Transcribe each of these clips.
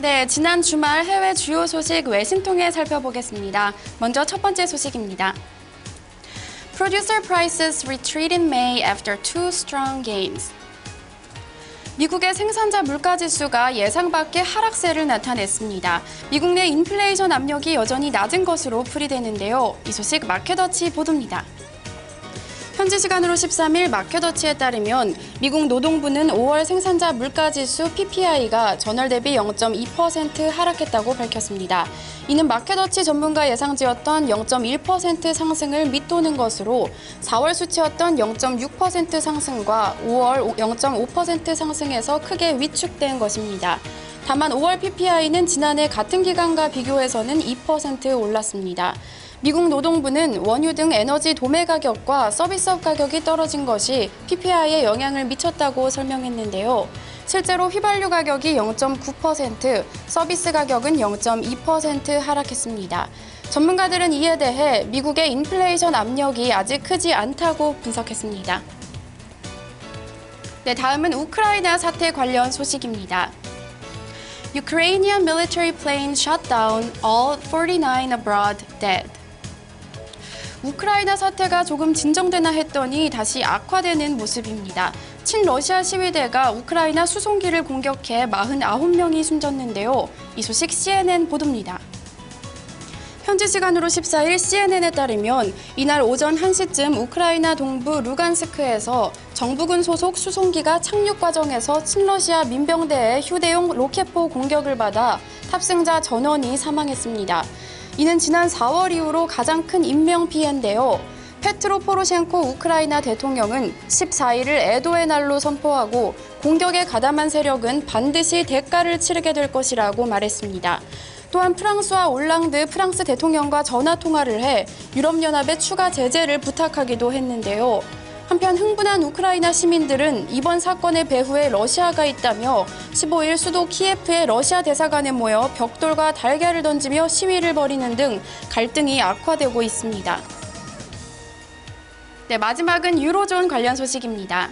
네, 지난 주말 해외 주요 소식 외신 통해 살펴보겠습니다. 먼저 첫 번째 소식입니다. Producer prices retreat in May after two strong gains. 미국의 생산자 물가지수가 예상 밖의 하락세를 나타냈습니다. 미국 내 인플레이션 압력이 여전히 낮은 것으로 풀이되는데요. 이 소식 마켓워치 보도입니다. 현지 시간으로 13일 마켓워치에 따르면 미국 노동부는 5월 생산자 물가지수 PPI가 전월 대비 0.2% 하락했다고 밝혔습니다. 이는 마켓워치 전문가 예상지였던 0.1% 상승을 밑도는 것으로 4월 수치였던 0.6% 상승과 5월 0.5% 상승에서 크게 위축된 것입니다. 다만 5월 PPI는 지난해 같은 기간과 비교해서는 2% 올랐습니다. 미국 노동부는 원유 등 에너지 도매 가격과 서비스업 가격이 떨어진 것이 PPI에 영향을 미쳤다고 설명했는데요. 실제로 휘발유 가격이 0.9%, 서비스 가격은 0.2% 하락했습니다. 전문가들은 이에 대해 미국의 인플레이션 압력이 아직 크지 않다고 분석했습니다. 네, 다음은 우크라이나 사태 관련 소식입니다. Ukrainian military plane shot down, all 49 abroad dead. 우크라이나 사태가 조금 진정되나 했더니 다시 악화되는 모습입니다. 친러시아 시위대가 우크라이나 수송기를 공격해 49명이 숨졌는데요. 이 소식 CNN 보도입니다. 현지 시간으로 14일 CNN에 따르면 이날 오전 1시쯤 우크라이나 동부 루간스크에서 정부군 소속 수송기가 착륙 과정에서 친러시아 민병대의 휴대용 로켓포 공격을 받아 탑승자 전원이 사망했습니다. 이는 지난 4월 이후로 가장 큰 인명피해인데요. 페트로 포로셴코 우크라이나 대통령은 14일을 애도의 날로 선포하고 공격에 가담한 세력은 반드시 대가를 치르게 될 것이라고 말했습니다. 또한 프랑스와 올랑드 프랑스 대통령과 전화 통화를 해 유럽연합의 추가 제재를 부탁하기도 했는데요. 한편 흥분한 우크라이나 시민들은 이번 사건의 배후에 러시아가 있다며 15일 수도 키예프의 러시아 대사관에 모여 벽돌과 달걀을 던지며 시위를 벌이는 등 갈등이 악화되고 있습니다. 네, 마지막은 유로존 관련 소식입니다.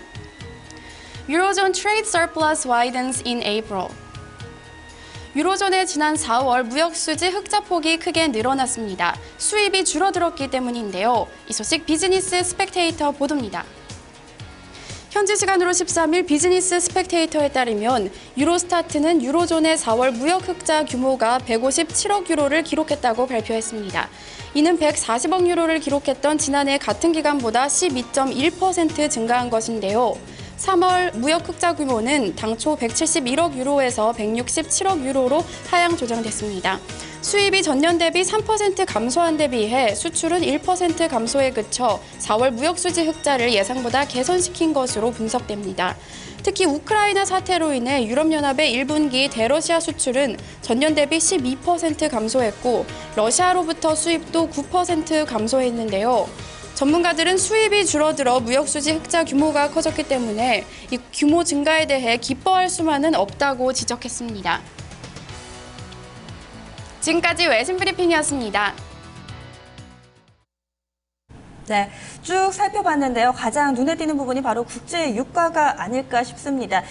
Eurozone trade surplus widens in April. 유로존의 지난 4월 무역 수지 흑자 폭이 크게 늘어났습니다. 수입이 줄어들었기 때문인데요. 이 소식 비즈니스 스펙테이터 보도입니다. 현지 시간으로 13일 비즈니스 스펙테이터에 따르면 유로스타트는 유로존의 4월 무역 흑자 규모가 157억 유로를 기록했다고 발표했습니다. 이는 140억 유로를 기록했던 지난해 같은 기간보다 12.1% 증가한 것인데요. 3월 무역 흑자 규모는 당초 171억 유로에서 167억 유로로 하향 조정됐습니다. 수입이 전년 대비 3% 감소한 데 비해 수출은 1% 감소에 그쳐 4월 무역 수지 흑자를 예상보다 개선시킨 것으로 분석됩니다. 특히 우크라이나 사태로 인해 유럽연합의 1분기 대러시아 수출은 전년 대비 12% 감소했고 러시아로부터 수입도 9% 감소했는데요. 전문가들은 수입이 줄어들어 무역수지 흑자 규모가 커졌기 때문에 이 규모 증가에 대해 기뻐할 수만은 없다고 지적했습니다. 지금까지 외신 브리핑이었습니다. 네, 쭉 살펴봤는데요. 가장 눈에 띄는 부분이 바로 국제 유가가 아닐까 싶습니다.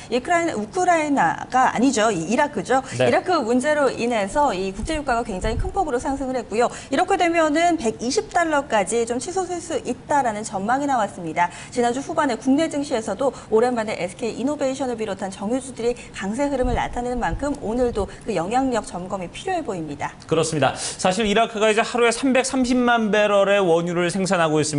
우크라이나가 아니죠. 이라크죠. 네. 이라크 문제로 인해서 이 국제 유가가 굉장히 큰 폭으로 상승을 했고요. 이렇게 되면은 120달러까지 좀 치솟을 수 있다라는 전망이 나왔습니다. 지난주 후반에 국내 증시에서도 오랜만에 SK 이노베이션을 비롯한 정유주들이 강세 흐름을 나타내는 만큼 오늘도 그 영향력 점검이 필요해 보입니다. 그렇습니다. 사실 이라크가 이제 하루에 330만 배럴의 원유를 생산하고 있습니다.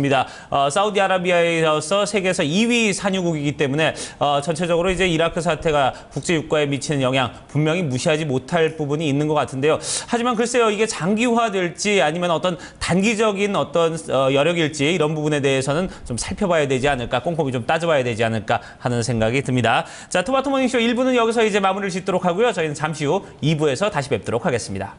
사우디아라비아에 이어서 세계에서 2위 산유국이기 때문에 전체적으로 이제 이라크 사태가 국제 유가에 미치는 영향 분명히 무시하지 못할 부분이 있는 것 같은데요. 하지만 글쎄요, 이게 장기화될지 아니면 어떤 단기적인 어떤 여력일지 이런 부분에 대해서는 좀 살펴봐야 되지 않을까, 꼼꼼히 좀 따져봐야 되지 않을까 하는 생각이 듭니다. 자, 토마토 모닝쇼 1부는 여기서 이제 마무리를 짓도록 하고요. 저희는 잠시 후 2부에서 다시 뵙도록 하겠습니다.